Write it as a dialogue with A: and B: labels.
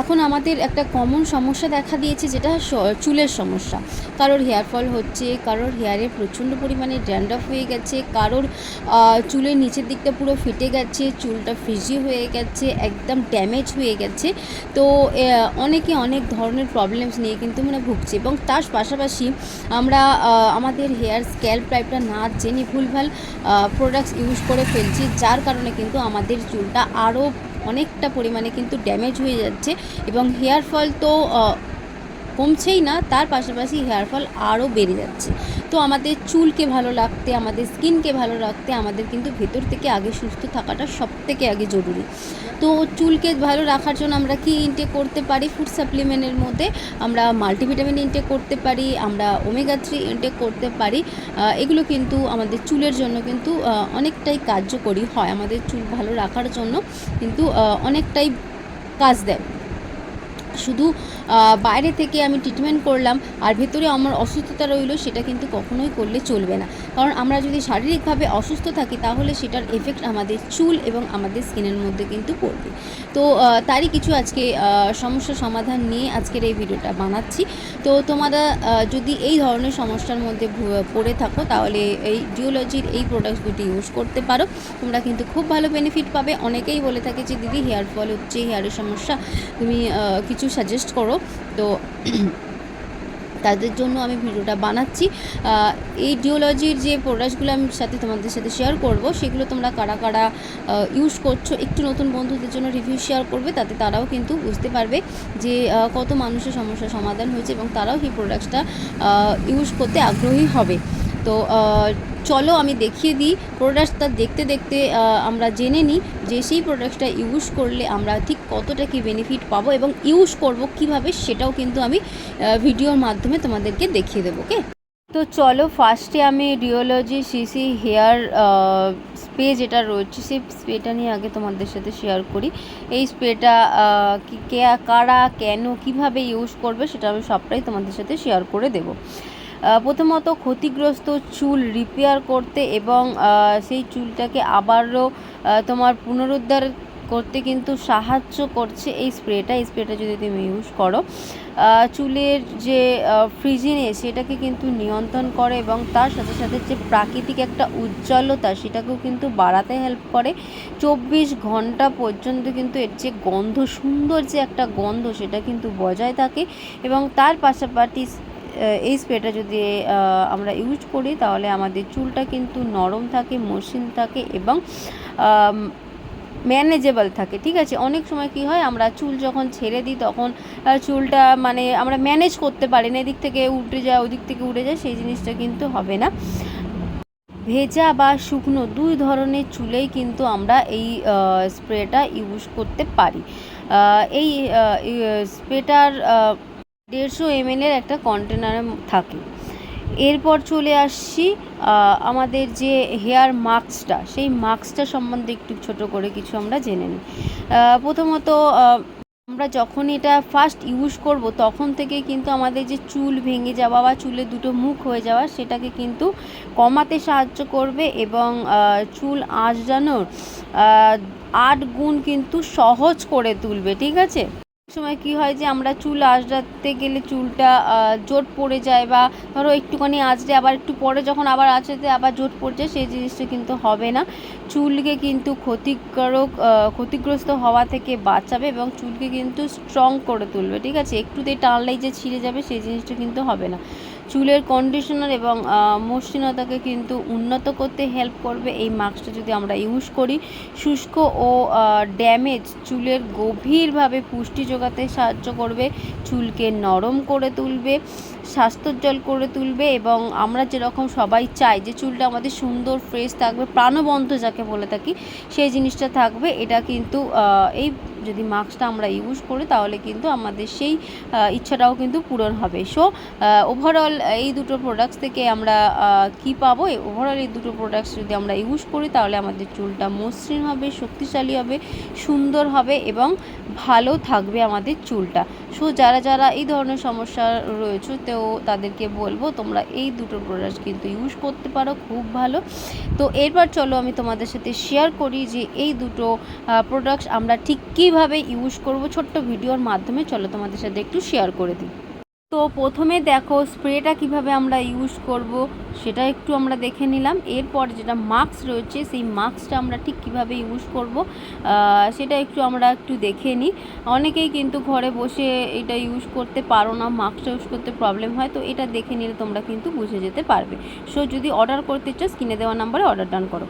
A: এখন আমাদের একটা কমন সমস্যা দেখা দিয়েছে, যেটা চুলের সমস্যা। কারোর হেয়ার ফল হচ্ছে, কারোর হেয়ারে প্রচণ্ড পরিমাণে ড্যান্ড্রফ হয়ে গেছে, কারোর চুলের নিচের দিকটা পুরো ফেটে গেছে, চুলটা ফ্রিজি হয়ে গেছে, একদম ড্যামেজ হয়ে গেছে। তো অনেকে অনেক ধরনের প্রবলেমস নিয়ে কিন্তু ভুগছে, এবং তার পাশাপাশি আমরা আমাদের হেয়ার স্ক্যাল্প টাইপটা না জেনে ভুলভাল প্রোডাক্টস ইউজ করে ফেলছি, যার কারণে কিন্তু আমাদের চুলটা আরও অনেকটা পরিমাণে কিন্তু ড্যামেজ হয়ে যাচ্ছে। এবং হেয়ার ফল তো কমছেই না, তার পাশাপাশি হেয়ার ফল আরও বেড়ে যাচ্ছে। তো আমাদের চুলকে ভালো রাখতে, আমাদের স্কিনকে ভালো রাখতে আমাদের কিন্তু ভেতর থেকে আগে সুস্থ থাকাটা সবথেকে আগে জরুরি। তো চুলকে ভালো রাখার জন্য আমরা কি ইনটেক করতে পারি? ফুড সাপ্লিমেন্টের মধ্যে আমরা মাল্টিভিটামিন ইনটেক করতে পারি, আমরা ওমেগা 3 ইনটেক করতে পারি। এগুলো কিন্তু আমাদের চুলের জন্য কিন্তু অনেকটাই কার্যকরী হয়, আমাদের চুল ভালো রাখার জন্য কিন্তু অনেকটাই কাজ দেয়। শুধু বাইরে থেকে আমি ট্রিটমেন্ট করলাম আর ভেতরে আমার অসুস্থতা রইলো, সেটা কিন্তু কখনোই করলে চলবে না। কারণ আমরা যদি শারীরিকভাবে অসুস্থ থাকি, তাহলে সেটার এফেক্ট আমাদের চুল এবং আমাদের স্কিনের মধ্যে কিন্তু পড়বে। তো তারই কিছু আজকে সমস্যার সমাধান নিয়ে আজকের এই ভিডিওটা বানাচ্ছি। তো তোমরা যদি এই ধরনের সমস্যার মধ্যে পড়ে থাকো, তাহলে এই ডিওলজির এই প্রোডাক্টস দুটি ইউজ করতে পারো। তোমরা কিন্তু খুব ভালো বেনিফিট পাবে। অনেকেই বলে থাকে যে দিদি হেয়ার ফল হচ্ছে, হেয়ারের সমস্যা, তুমি কিছু সাজেস্ট করো। তো তাদের জন্য আমি ভিডিওটা বানাচ্ছি। এই ডিওলজির যে প্রোডাক্টসগুলো আমি তোমাদের সাথে শেয়ার করব, সেগুলো তোমরা কারা কারা ইউজ করছো, একটু নতুন বন্ধুদের জন্য রিভিউ শেয়ার করবে, তাতে তারাও কিন্তু বুঝতে পারবে যে কত মানুষের সমস্যার সমাধান হয়েছে, এবং তারাও এই প্রোডাক্টসটা ইউজ করতে আগ্রহী হবে। তো চলো আমি দেখিয়ে দিই প্রোডাক্টসটা। দেখতে দেখতে আমরা জেনে নিই যে সেই প্রোডাক্টসটা ইউজ করলে আমরা ঠিক কতটা কি বেনিফিট পাবো, এবং ইউজ করব কিভাবে, সেটাও কিন্তু আমি ভিডিওর মাধ্যমে তোমাদেরকে দেখিয়ে দেবো। ওকে, তো চলো ফার্স্টে আমি ডিওলজি সিসি হেয়ার স্প্রে যেটা রয়েছে, সেই স্প্রেটা নিয়ে আগে তোমাদের সাথে শেয়ার করি। এই স্প্রেটা কারা, কেন, কিভাবে ইউজ করবে, সেটা আমি সবটাই তোমাদের সাথে শেয়ার করে দেবো। প্রথমত ক্ষতিগ্রস্ত চুল রিপেয়ার করতে এবং সেই চুলটাকে আবারও তোমার পুনরুদ্ধার করতে কিন্তু সাহায্য করছে এই স্প্রেটা। এই স্প্রেটা যদি তুমি ইউজ করো, চুলের যে ফ্রিজিনেস সেটাকে কিন্তু নিয়ন্ত্রণ করে, এবং তার সাথে সাথে যে প্রাকৃতিক একটা উজ্জ্বলতা সেটাকেও কিন্তু বাড়াতে হেল্প করে। 24 ঘন্টা পর্যন্ত কিন্তু এর যে গন্ধ, সুন্দর যে একটা গন্ধ, সেটা কিন্তু বজায় থাকে। এবং তার পাশাপাশি এই স্প্রেটা যদি আমরা ইউজ করি, তাহলে আমাদের চুলটা কিন্তু নরম থাকে, মসৃণ থাকে, এবং ম্যানেজেবল থাকে। ঠিক আছে, অনেক সময় কি হয়, আমরা চুল যখন ছেড়ে দিই, তখন চুলটা আমরা ম্যানেজ করতে পারি না, এদিক থেকে উঠে যায়, ওদিক থেকে উঠে যায়, সেই জিনিসটা কিন্তু হবে না। ভেজা বা শুকনো দুই ধরনের চুলেই কিন্তু আমরা এই স্প্রেটা ইউজ করতে পারি। এই স্প্রেটার 150 ml একটা কন্টেনার থাকে। এরপর চলে আসছি আমাদের যে হেয়ার মাস্কটা, সেই মাস্কটা সম্বন্ধে একটু ছোট করে কিছু আমরা জেনে নিই। প্রথমত আমরা যখন এটা ফার্স্ট ইউজ করব, তখন থেকে কিন্তু আমাদের যে চুল ভেঙে যাওয়া বা চুলের দুটো মুখ হয়ে যাওয়া, সেটাকে কিন্তু কমাতে সাহায্য করবে, এবং চুল আঁচড়ানোর 8 গুণ কিন্তু সহজ করে তুলবে। ঠিক আছে, সময় কি হয় যে আমরা চুল আঁচড়াতে গেলে চুলটা জোট পড়ে যায়, বা ধরো একটুখানি আঁচড়ে আবার একটু পরে যখন আবার আঁচড়াতে আবার জোট পড়ে যায়, সেই জিনিসটা কিন্তু হবে না। চুলকে কিন্তু ক্ষতিগ্রস্ত হওয়া থেকে বাঁচাবে, এবং চুলকে কিন্তু স্ট্রং করে তুলবে। ঠিক আছে, একটুতেই টানলেই যে ছিঁড়ে যাবে, সেই জিনিসটা কিন্তু হবে না। চুলের কন্ডিশনার এবং মসৃণতাকে কিন্তু উন্নত করতে হেল্প করবে এই মাস্কটা যদি আমরা ইউজ করি। শুষ্ক ও ড্যামেজ চুলের গভীরভাবে পুষ্টি যোগাতে সাহায্য করবে, চুলকে নরম করে তুলবে, স্বাস্থ্যোজ্জ্বল করে তুলবে, এবং আমরা যেরকম সবাই চাই যে চুলটা আমাদের সুন্দর ফ্রেশ থাকবে, প্রাণবন্ত যাকে বলে থাকি, সেই জিনিসটা থাকবে। এটা কিন্তু এই যদি মাস্কটা আমরা ইউজ করি, তাহলে কিন্তু আমাদের সেই ইচ্ছাটাও কিন্তু পূরণ হবে। সো ওভারঅল এই দুটো প্রোডাক্টস থেকে আমরা কি পাবো, ওভারঅল এই দুটো প্রোডাক্টস যদি আমরা ইউজ করি, তাহলে আমাদের চুলটা মসৃণ হবে, শক্তিশালী হবে, সুন্দর হবে, এবং ভালো থাকবে আমাদের চুলটা। সো যারা যারা এই ধরনের সমস্যা রয়েছে তো তাদেরকে বলবো তোমরা এই দুটো প্রোডাক্ট কিন্তু ইউজ করতে পারো, খুব ভালো। তো এরপর চলো আমি তোমাদের সাথে শেয়ার করি যে এই দুটো প্রোডাক্টস আমরা ঠিক কীভাবে ইউজ করব, ছোট্ট ভিডিওর মাধ্যমে চলো তোমাদের সাথে একটু শেয়ার করে দিই। তো প্রথমে দেখো স্প্রেটা কিভাবে আমরা ইউজ করব সেটা একটু আমরা দেখে নিলাম। এরপর যেটা মাস্ক রয়েছে সেই মাস্কটা আমরা ঠিক কিভাবে ইউজ করব সেটা আমরা একটু দেখে নিই। অনেকেই কিন্তু ঘরে বসে এটা ইউজ করতে পারো না, মাস্কটা ইউজ করতে প্রবলেম হয়, তো এটা দেখে নিলে তোমরা কিন্তু বুঝে যেতে পারবে। সো যদি অর্ডার করতে চাও স্ক্রিনে দেওয়া নাম্বারে অর্ডার ডান করো।